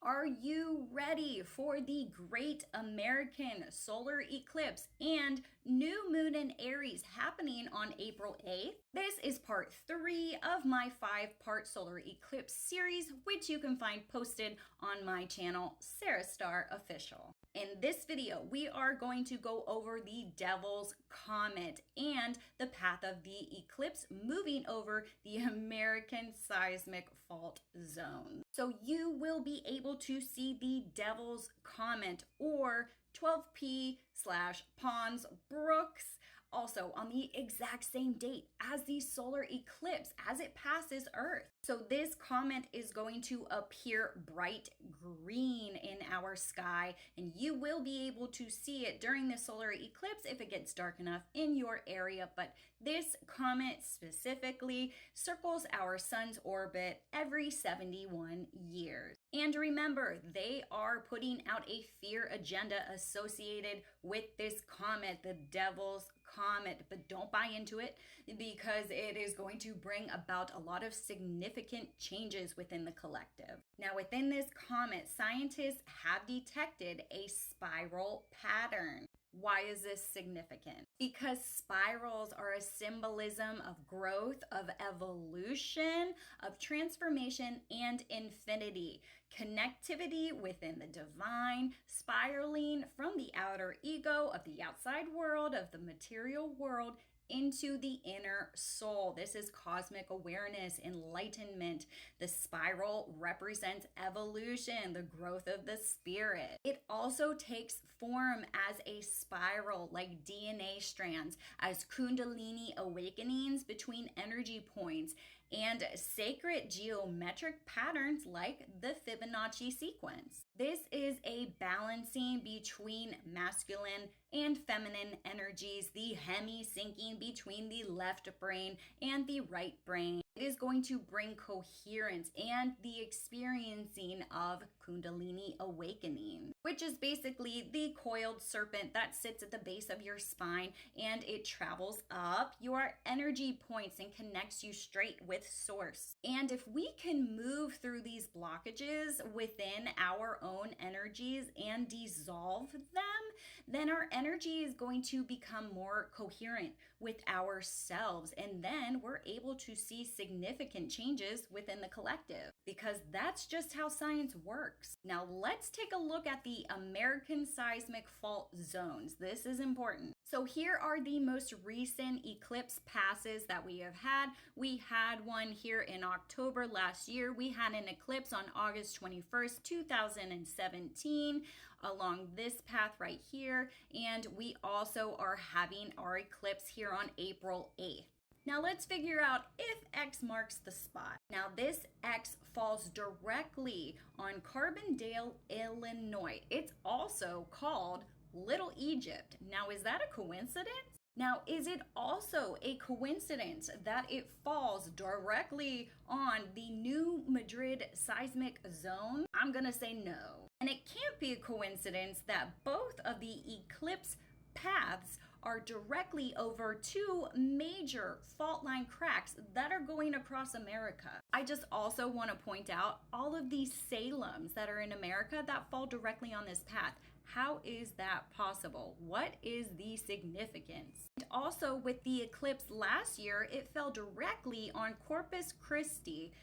Are you ready for the Great American Solar Eclipse and New Moon in Aries happening on April 8th? This is part 3 of my 5-part solar eclipse series, which you can find posted on my channel, Sarah Star Official. In this video, we are going to go over the Devil's Comet and the path of the eclipse moving over the American seismic fault zone. So you will be able to see the Devil's Comet, or 12P/Pons Brooks, also on the exact same date as the solar eclipse as it passes Earth. So this comet is going to appear bright green in our sky, and you will be able to see it during the solar eclipse if it gets dark enough in your area. But this comet specifically circles our sun's orbit every 71 years. And remember, they are putting out a fear agenda associated with this comet, the Devil's Comet, but don't buy into it because it is going to bring about a lot of significant changes within the collective. Now, within this comet, scientists have detected a spiral pattern. Why is this significant? Because spirals are a symbolism of growth, of evolution, of transformation, and infinity. Connectivity within the divine, spiraling from the outer ego of the outside world, of the material world, into the inner soul. This is cosmic awareness, enlightenment. The spiral represents evolution, the growth of the spirit. It also takes form as a spiral, like DNA strands, as kundalini awakenings between energy points, and sacred geometric patterns like the Fibonacci sequence. This is a balancing between masculine and feminine energies, the hemi-syncing between the left brain and the right brain. It is going to bring coherence and the experiencing of Kundalini awakening, which is basically the coiled serpent that sits at the base of your spine, and it travels up your energy points and connects you straight with source. And if we can move through these blockages within our own energies and dissolve them, then our energy is going to become more coherent with ourselves, and then we're able to see significant changes within the collective, because that's just how science works. Now let's take a look at the American seismic fault zones. This is important. So here are the most recent eclipse passes that we have had. We had one here in October last year. We had an eclipse on August 21st, 2017 along this path right here. And we also are having our eclipse here on April 8th. Now let's figure out if X marks the spot. Now this X falls directly on Carbondale, Illinois. It's also called Little Egypt. Now, is that a coincidence? Now, is it also a coincidence that it falls directly on the New Madrid seismic zone? I'm gonna say no. And it can't be a coincidence that both of the eclipse paths are directly over two major fault line cracks that are going across America. I just also want to point out all of these Salems that are in America that fall directly on this path. How is that possible? What is the significance? And also with the eclipse last year, it fell directly on Corpus Christi,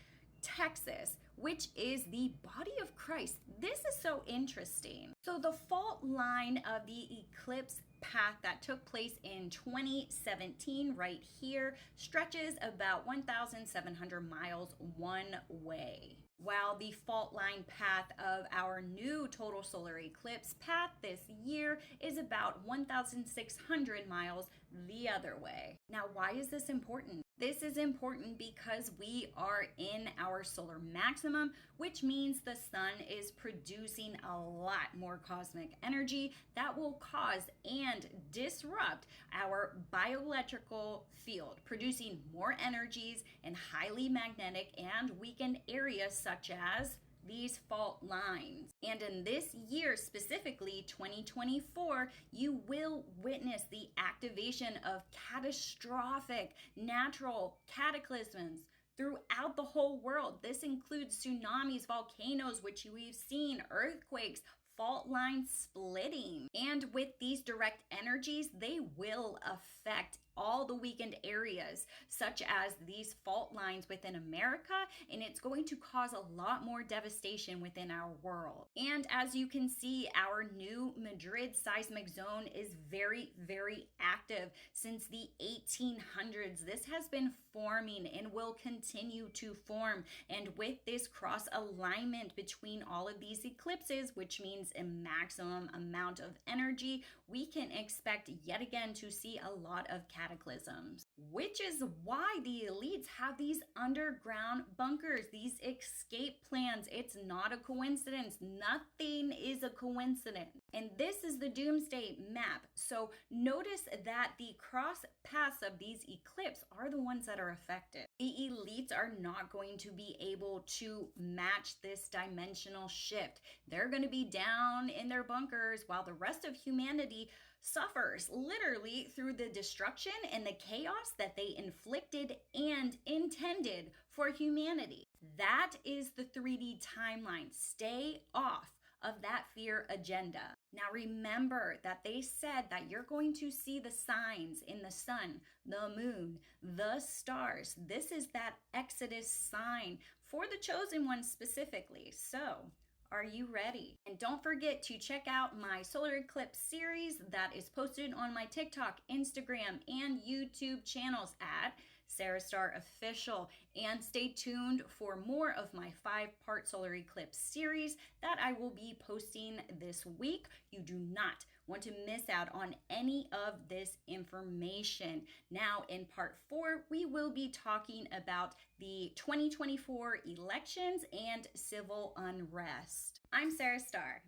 Texas, which is the body of Christ. This is so interesting. So the fault line of the eclipse path that took place in 2017 right here stretches about 1,700 miles one way, while the fault line path of our new total solar eclipse path this year is about 1,600 miles the other way. Now, why is this important? This is important because we are in our solar maximum, which means the sun is producing a lot more cosmic energy that will cause and disrupt our bioelectrical field, producing more energies in highly magnetic and weakened areas such as these fault lines. And in this year, specifically 2024, you will witness the activation of catastrophic natural cataclysms, throughout the whole world. This includes tsunamis, volcanoes, which we've seen, earthquakes, fault lines splitting. And with these direct energies, they will affect all the weakened areas, such as these fault lines within America, and it's going to cause a lot more devastation within our world. And as you can see, our new Madrid seismic zone is very, very active since the 1800s. This has been forming and will continue to form. And with this cross alignment between all of these eclipses, which means a maximum amount of energy, we can expect yet again to see a lot of cataclysms, which is why the elites have these underground bunkers, these escape plans. It's not a coincidence. Nothing is a coincidence. And this is the doomsday map. So notice that the cross paths of these eclipses are the ones that are affected. The elites are not going to be able to match this dimensional shift. They're going to be down in their bunkers while the rest of humanity suffers literally through the destruction and the chaos that they inflicted and intended for humanity. That is the 3D timeline. Stay off of that fear agenda. Now remember that they said that you're going to see the signs in the sun, the moon, the stars. This is that Exodus sign for the chosen ones specifically. So, are you ready? And don't forget to check out my solar eclipse series that is posted on my TikTok, Instagram, and YouTube channels at Sarah Star Official. And stay tuned for more of my 5-part solar eclipse series that I will be posting this week. You do not want to miss out on any of this information. Now, in part 4, we will be talking about the 2024 elections and civil unrest. I'm Sarah Star.